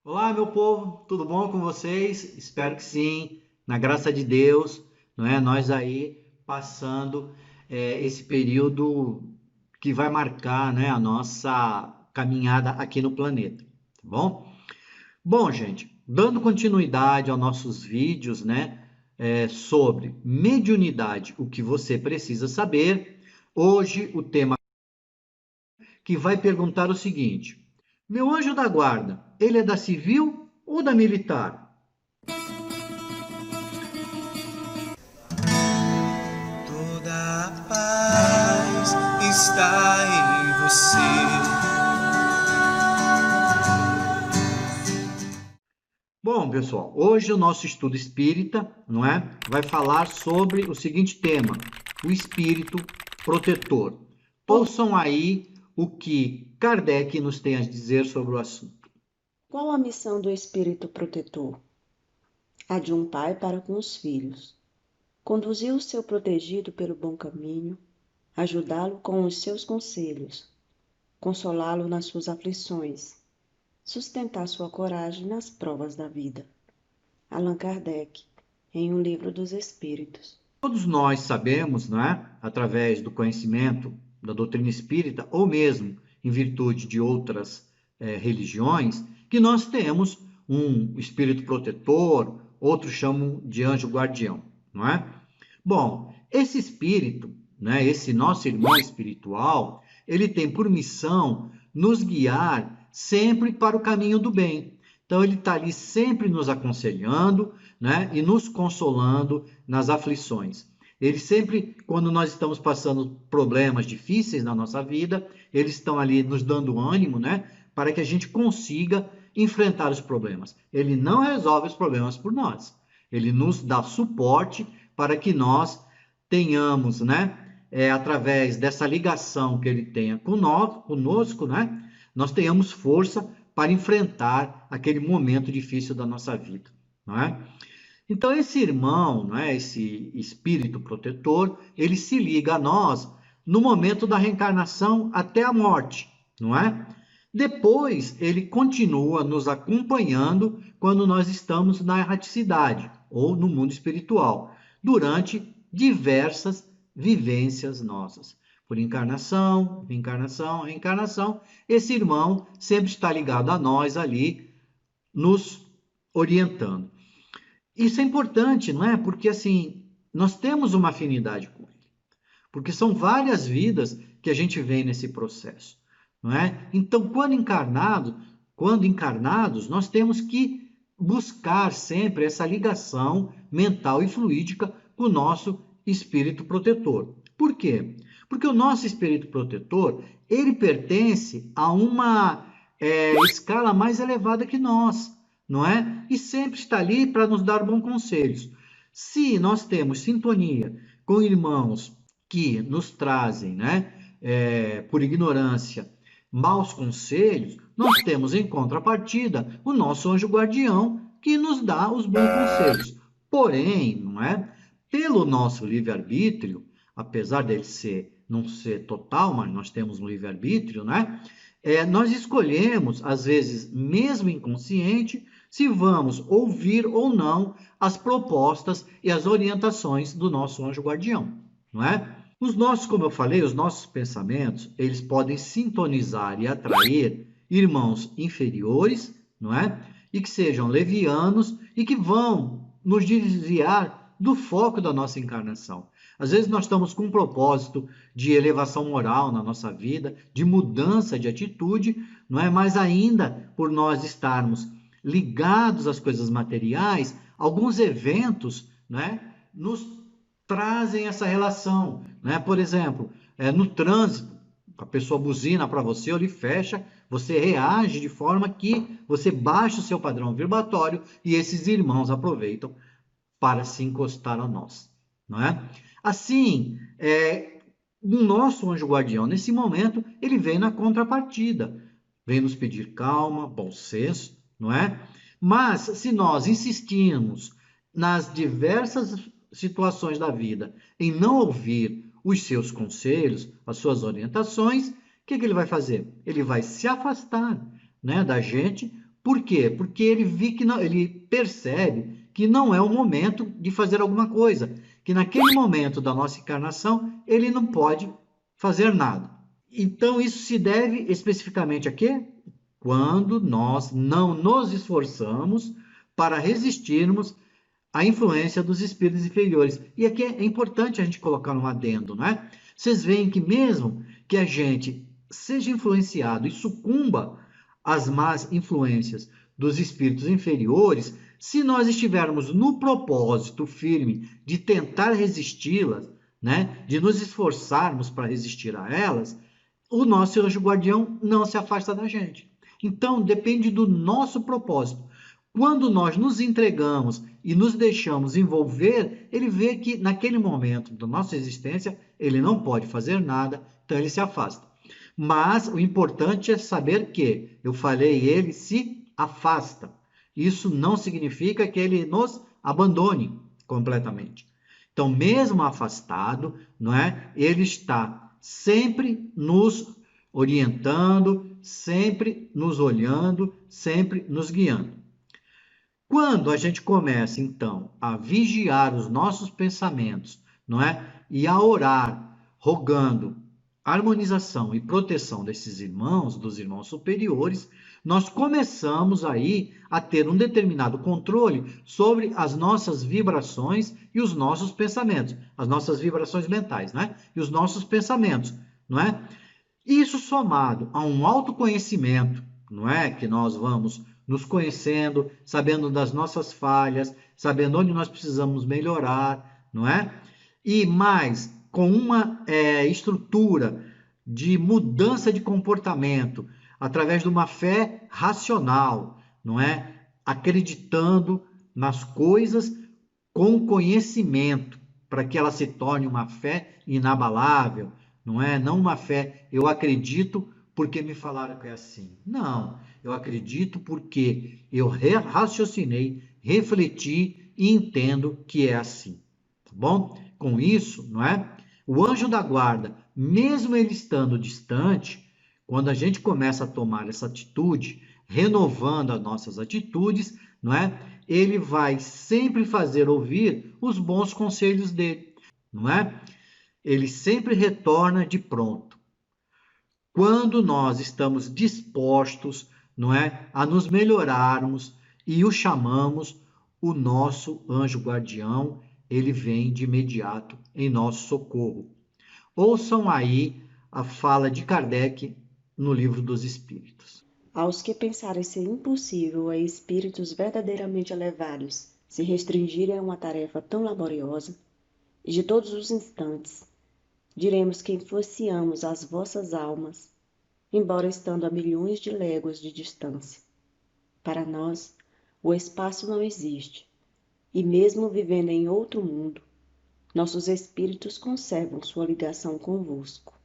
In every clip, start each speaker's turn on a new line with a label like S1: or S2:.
S1: Olá, meu povo, tudo bom com vocês? Espero que sim, na graça de Deus, não é? Nós aí passando esse período que vai marcar, né, a nossa caminhada aqui no planeta, tá bom? Bom, gente, dando continuidade aos nossos vídeos, né, sobre mediunidade, o que você precisa saber, hoje o tema que vai perguntar o seguinte: meu anjo da guarda, ele é da civil ou da militar?
S2: Toda a paz está em você.
S1: Bom, pessoal, hoje o nosso estudo espírita, não é, vai falar sobre o seguinte tema: o espírito protetor. Ouçam aí o que Kardec nos tem a dizer sobre o assunto.
S3: Qual a missão do espírito protetor? A de um pai para com os filhos. Conduzir o seu protegido pelo bom caminho, ajudá-lo com os seus conselhos, consolá-lo nas suas aflições, sustentar sua coragem nas provas da vida. Allan Kardec, em O Livro dos Espíritos.
S1: Todos nós sabemos, não é, através do conhecimento da doutrina espírita, ou mesmo em virtude de outras religiões, que nós temos um espírito protetor, outros chamam de anjo guardião, não é? Bom, esse espírito, né, esse nosso irmão espiritual, ele tem por missão nos guiar sempre para o caminho do bem. Então ele está ali sempre nos aconselhando, né, e nos consolando nas aflições. Ele sempre, quando nós estamos passando problemas difíceis na nossa vida, eles estão ali nos dando ânimo, né, para que a gente consiga enfrentar os problemas. Ele não resolve os problemas por nós. Ele nos dá suporte para que nós tenhamos, né, através dessa ligação que ele tenha conosco, né, nós tenhamos força para enfrentar aquele momento difícil da nossa vida, não é? Então esse irmão, não é, esse espírito protetor, ele se liga a nós no momento da reencarnação até a morte, não é? Depois ele continua nos acompanhando quando nós estamos na erraticidade ou no mundo espiritual, durante diversas vivências nossas. Por encarnação, reencarnação, reencarnação, esse irmão sempre está ligado a nós ali, nos orientando. Isso é importante, não é? Porque assim, nós temos uma afinidade com ele. Porque são várias vidas que a gente vem nesse processo, não é? Então, quando encarnados, nós temos que buscar sempre essa ligação mental e fluídica com o nosso espírito protetor. Por quê? Porque o nosso espírito protetor, ele pertence a uma escala mais elevada que nós, não é? E sempre está ali para nos dar bons conselhos. Se nós temos sintonia com irmãos que nos trazem, né, por ignorância, maus conselhos, nós temos em contrapartida o nosso anjo guardião que nos dá os bons conselhos. Porém, não é? Pelo nosso livre-arbítrio, apesar dele não ser total, mas nós temos um livre-arbítrio, né? Nós escolhemos, às vezes, mesmo inconsciente, se vamos ouvir ou não as propostas e as orientações do nosso anjo guardião, não é? Os nossos, como eu falei, os nossos pensamentos, eles podem sintonizar e atrair irmãos inferiores, não é? E que sejam levianos e que vão nos desviar do foco da nossa encarnação. Às vezes nós estamos com um propósito de elevação moral na nossa vida, de mudança de atitude, não é? Mas ainda por nós estarmos ligados às coisas materiais, alguns eventos, né, nos trazem essa relação, né? Por exemplo, no trânsito, a pessoa buzina para você ou lhe fecha, você reage de forma que você baixa o seu padrão vibratório e esses irmãos aproveitam para se encostar a nós, não é? Assim, o nosso anjo guardião, nesse momento, ele vem na contrapartida, vem nos pedir calma, bom senso, não é? Mas se nós insistirmos nas diversas situações da vida em não ouvir os seus conselhos, as suas orientações, o que ele vai fazer? Ele vai se afastar, né, da gente Por quê? Porque ele percebe que não é o momento de fazer alguma coisa, que naquele momento da nossa encarnação ele não pode fazer nada. Então isso se deve especificamente a quê? Quando nós não nos esforçamos para resistirmos à influência dos espíritos inferiores. E aqui é importante a gente colocar um adendo, né? Vocês veem que mesmo que a gente seja influenciado e sucumba às más influências dos espíritos inferiores, se nós estivermos no propósito firme de tentar resisti-las, né, de nos esforçarmos para resistir a elas, o nosso anjo guardião não se afasta da gente. Então, depende do nosso propósito. Quando nós nos entregamos e nos deixamos envolver, ele vê que naquele momento da nossa existência ele não pode fazer nada, então ele se afasta. Mas o importante é saber que, eu falei, ele se afasta. Isso não significa que ele nos abandone completamente. Então, mesmo afastado, não é? Ele está sempre nos orientando, sempre nos olhando, sempre nos guiando. Quando a gente começa, então, a vigiar os nossos pensamentos, não é? E a orar, rogando harmonização e proteção desses irmãos, dos irmãos superiores, nós começamos aí a ter um determinado controle sobre as nossas vibrações e os nossos pensamentos, as nossas vibrações mentais, né? E os nossos pensamentos, não é? Isso somado a um autoconhecimento, não é? Que nós vamos nos conhecendo, sabendo das nossas falhas, sabendo onde nós precisamos melhorar, não é? E mais, com uma estrutura de mudança de comportamento, através de uma fé racional, não é? Acreditando nas coisas com conhecimento, para que ela se torne uma fé inabalável, não é? Não uma fé, eu acredito porque me falaram que é assim. Não, eu acredito porque eu raciocinei, refleti e entendo que é assim. Tá bom? Com isso, não é? O anjo da guarda, mesmo ele estando distante, quando a gente começa a tomar essa atitude, renovando as nossas atitudes, não é? Ele vai sempre fazer ouvir os bons conselhos dele, não é? Ele sempre retorna de pronto. Quando nós estamos dispostos, não é, a nos melhorarmos e o chamamos, o nosso anjo guardião, ele vem de imediato em nosso socorro. Ouçam aí a fala de Kardec no Livro dos Espíritos.
S3: Aos que pensarem ser impossível a espíritos verdadeiramente elevados se restringirem a uma tarefa tão laboriosa, e de todos os instantes, diremos que influenciamos as vossas almas, embora estando a milhões de léguas de distância. Para nós, o espaço não existe, e mesmo vivendo em outro mundo, nossos espíritos conservam sua ligação convosco.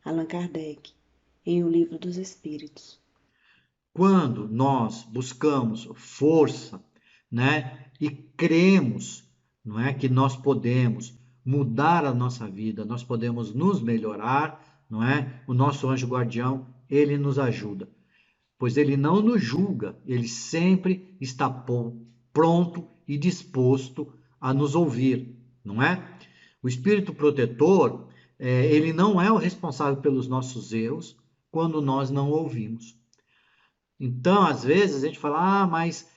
S3: Allan Kardec, em O Livro dos Espíritos.
S1: Quando nós buscamos força, né, e cremos, não é, que nós podemos mudar a nossa vida, nós podemos nos melhorar, não é? O nosso anjo guardião, ele nos ajuda, pois ele não nos julga, ele sempre está pronto e disposto a nos ouvir, não é? O espírito protetor, ele não é o responsável pelos nossos erros quando nós não ouvimos. Então, às vezes, a gente fala, mas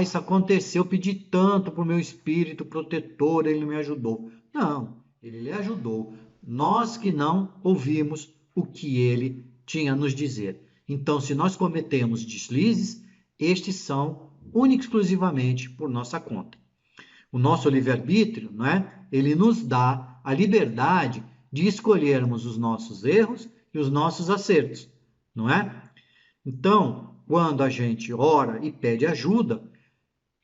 S1: isso aconteceu, eu pedi tanto para o meu espírito protetor, ele não me ajudou. Não, ele lhe ajudou. Nós que não ouvimos o que ele tinha a nos dizer. Então, se nós cometemos deslizes, estes são única e exclusivamente por nossa conta. O nosso livre-arbítrio, não é? Ele nos dá a liberdade de escolhermos os nossos erros e os nossos acertos, não é? Então, quando a gente ora e pede ajuda,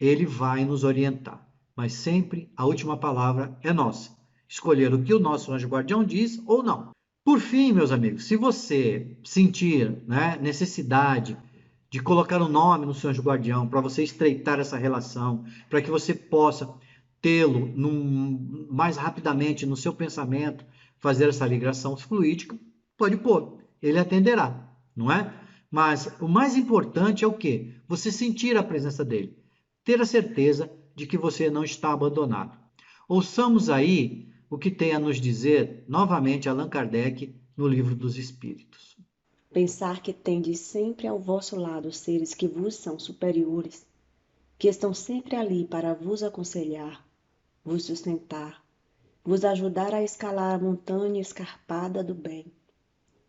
S1: ele vai nos orientar. Mas sempre a última palavra é nossa. Escolher o que o nosso anjo guardião diz ou não. Por fim, meus amigos, se você sentir, né, necessidade de colocar um nome no seu anjo guardião, para você estreitar essa relação, para que você possa tê-lo mais rapidamente no seu pensamento, fazer essa ligação fluídica, pode pôr, ele atenderá, não é? Mas o mais importante é o quê? Você sentir a presença dele. Ter a certeza de que você não está abandonado. Ouçamos aí o que tem a nos dizer, novamente, Allan Kardec, no Livro dos Espíritos.
S3: Pensar que tendes sempre ao vosso lado seres que vos são superiores, que estão sempre ali para vos aconselhar, vos sustentar, vos ajudar a escalar a montanha escarpada do bem,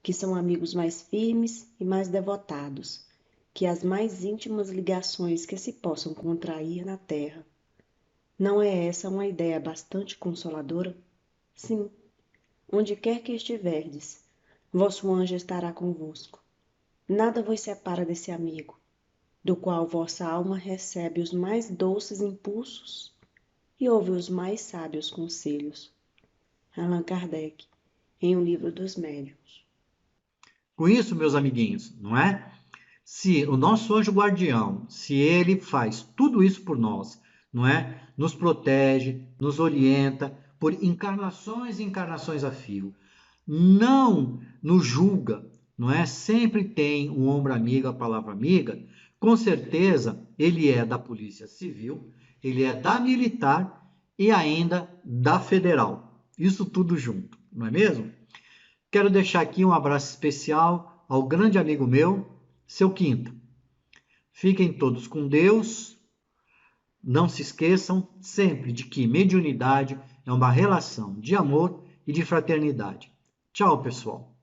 S3: que são amigos mais firmes e mais devotados que as mais íntimas ligações que se possam contrair na terra. Não é essa uma ideia bastante consoladora? Sim, onde quer que estiverdes, vosso anjo estará convosco. Nada vos separa desse amigo, do qual vossa alma recebe os mais doces impulsos e ouve os mais sábios conselhos. Allan Kardec, em O Livro dos Médiuns.
S1: Com isso, meus amiguinhos, não é? Se o nosso anjo guardião, se ele faz tudo isso por nós, não é? Nos protege, nos orienta por encarnações e encarnações a fio, não nos julga, não é? Sempre tem um ombro amigo, a palavra amiga. Com certeza, ele é da Polícia Civil, ele é da Militar e ainda da Federal. Isso tudo junto, não é mesmo? Quero deixar aqui um abraço especial ao grande amigo meu, seu Quinto. Fiquem todos com Deus. Não se esqueçam sempre de que mediunidade é uma relação de amor e de fraternidade. Tchau, pessoal.